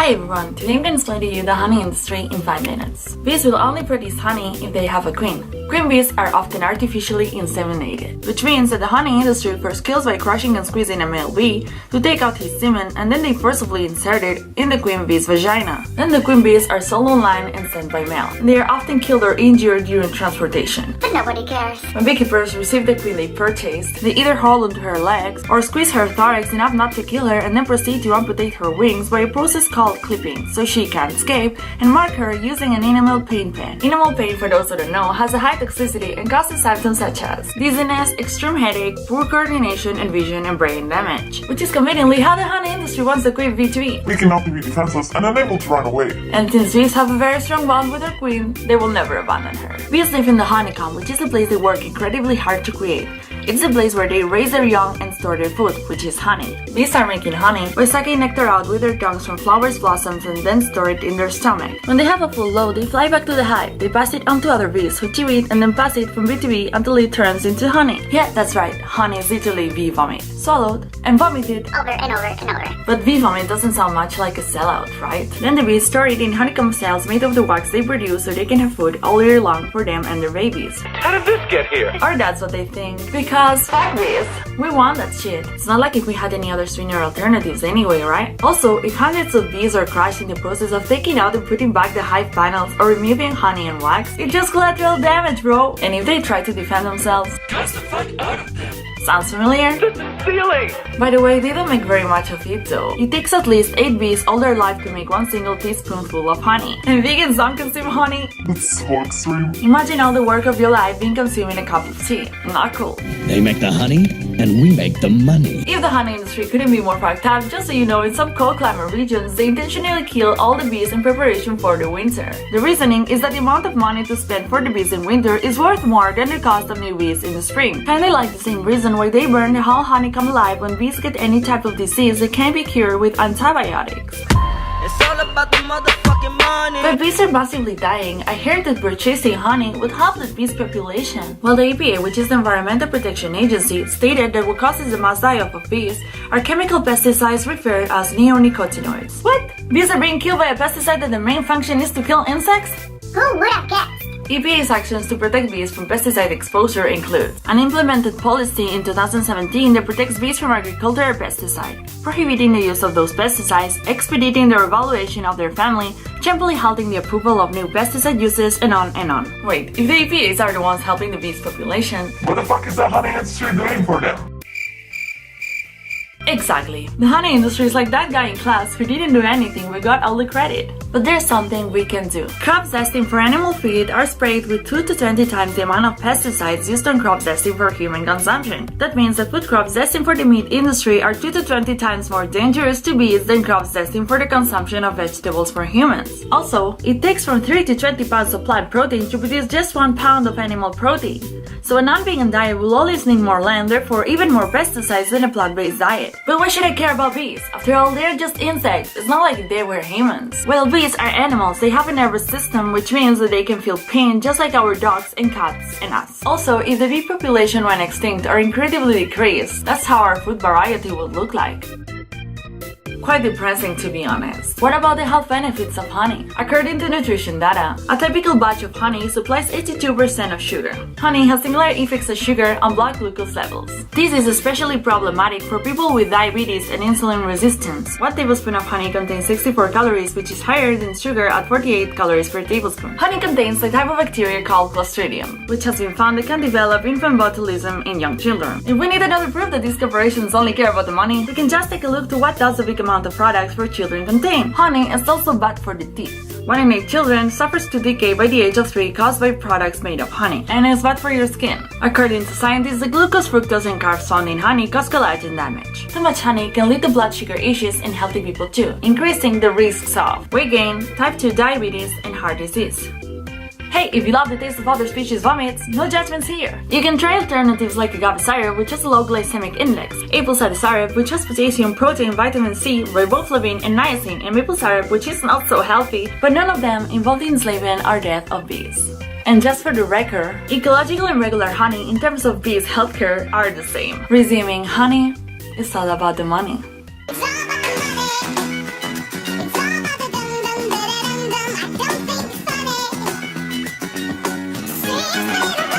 Hi everyone, today I'm going to explain to you the honey industry in 5 minutes. Bees will only produce honey if they have a queen. Queen bees are often artificially inseminated, which means that the honey industry first kills by crushing and squeezing a male bee to take out his semen, and then they forcibly insert it in the queen bee's vagina. Then the queen bees are sold online and sent by mail. They are often killed or injured during transportation. But nobody cares. When beekeepers receive the queen they purchased, they either hold onto her legs or squeeze her thorax enough not to kill her and then proceed to amputate her wings by a process called clipping, so she can't escape, and mark her using an enamel paint pen. Enamel paint, for those who don't know, has a high toxicity and causes symptoms such as dizziness, extreme headache, poor coordination and vision, and brain damage. Which is conveniently how the honey industry wants the queen bee to be. We cannot be defenseless and unable to run away. And since bees have a very strong bond with their queen, they will never abandon her. Bees live in the honeycomb, which is a place they work incredibly hard to create. It's a place where they raise their young and store their food, which is honey. Bees are making honey by sucking nectar out with their tongues from flowers' blossoms and then store it in their stomach. When they have a full load, they fly back to the hive. They pass it on to other bees who chew it and then pass it from bee to bee until it turns into honey. Yeah, that's right, honey is literally bee vomit. Swallowed and vomited Over and over and over. But bee vomit doesn't sound much like a sellout, right? Then the bees store it in honeycomb cells made of the wax they produce so they can have food all year long for them and their babies. How did this get here? Or that's what they think. Because fuck bees, we want that shit. It's not like if we had any other sweetener alternatives anyway, right? Also, if hundreds of bees are crushed in the process of taking out and putting back the hive panels or removing honey and wax, it's just collateral damage, bro. And if they try to defend themselves, Cuss the fuck out of them. sounds familiar? This is stealing! By the way, they don't make very much of it though. It takes at least 8 bees all their life to make one single teaspoonful of honey. And vegans don't consume honey? That's so extreme. Imagine all the work of your life being consumed in a cup of tea. Not cool. They make the honey, and we make the money. If the honey industry couldn't be more fucked up, just so you know, in some cold climate regions, they intentionally kill all the bees in preparation for the winter. The reasoning is that the amount of money to spend for the bees in winter is worth more than the cost of new bees in the spring. Kinda like the same reason why they burn the whole honeycomb alive when bees get any type of disease that can be cured with antibiotics. It's all about the motherfucking money. But bees are massively dying. I heard that purchasing honey would help the bees population. While the EPA, which is the Environmental Protection Agency, stated that what causes the mass die-off of bees are chemical pesticides referred as neonicotinoids. What? Bees are being killed by a pesticide that the main function is to kill insects? Who would have guessed? EPA's actions to protect bees from pesticide exposure include an implemented policy in 2017 that protects bees from agricultural pesticide, prohibiting the use of those pesticides, expediting the evaluation of their family, gently halting the approval of new pesticide uses, and on and on. Wait, if the EPAs are the ones helping the bees population, What the fuck is the honey industry doing for them? exactly. The honey industry is like that guy in class who didn't do anything but got all the credit. But there's something we can do. Crops destined for animal feed are sprayed with 2 to 20 times the amount of pesticides used on crops destined for human consumption. That means that food crops destined for the meat industry are 2 to 20 times more dangerous to bees than crops destined for the consumption of vegetables for humans. Also, it takes from 3 to 20 pounds of plant protein to produce just 1 pound of animal protein. So a non-vegan diet will always need more land, therefore even more pesticides than a plant-based diet. But why should I care about bees? After all, they're just insects. It's not like they were humans. Well, bees are animals. They have a nervous system, which means that they can feel pain just like our dogs and cats and us. Also, if the bee population went extinct or incredibly decreased, that's how our food variety would look like. Quite depressing, to be honest. What about the health benefits of honey? According to nutrition data, a typical batch of honey supplies 82% of sugar. Honey has similar effects as sugar on blood glucose levels. This is especially problematic for people with diabetes and insulin resistance. 1 tablespoon of honey contains 64 calories, which is higher than sugar at 48 calories per tablespoon. Honey contains a type of bacteria called Clostridium, which has been found that can develop infant botulism in young children. If we need another proof that these corporations only care about the money, we can just take a look to what does the big amount of products for children contain. Honey is also bad for the teeth. 1 in 8 children suffers to decay by the age of 3 caused by products made of honey, and is bad for your skin. According to scientists, the glucose, fructose, and carbs found in honey cause collagen damage. Too much honey can lead to blood sugar issues in healthy people too, increasing the risks of weight gain, type 2 diabetes, and heart disease. Hey, if you love the taste of other species' vomits, no judgments here! You can try alternatives like agave syrup, which has a low glycemic index, apple cider syrup, which has potassium, protein, vitamin C, riboflavin, and niacin, and maple syrup, which is not so healthy, but none of them involve the enslavement or death of bees. And just for the record, ecological and regular honey in terms of bees' healthcare are the same. Resuming, honey is all about the money. It's all about the money. It's all about Bye.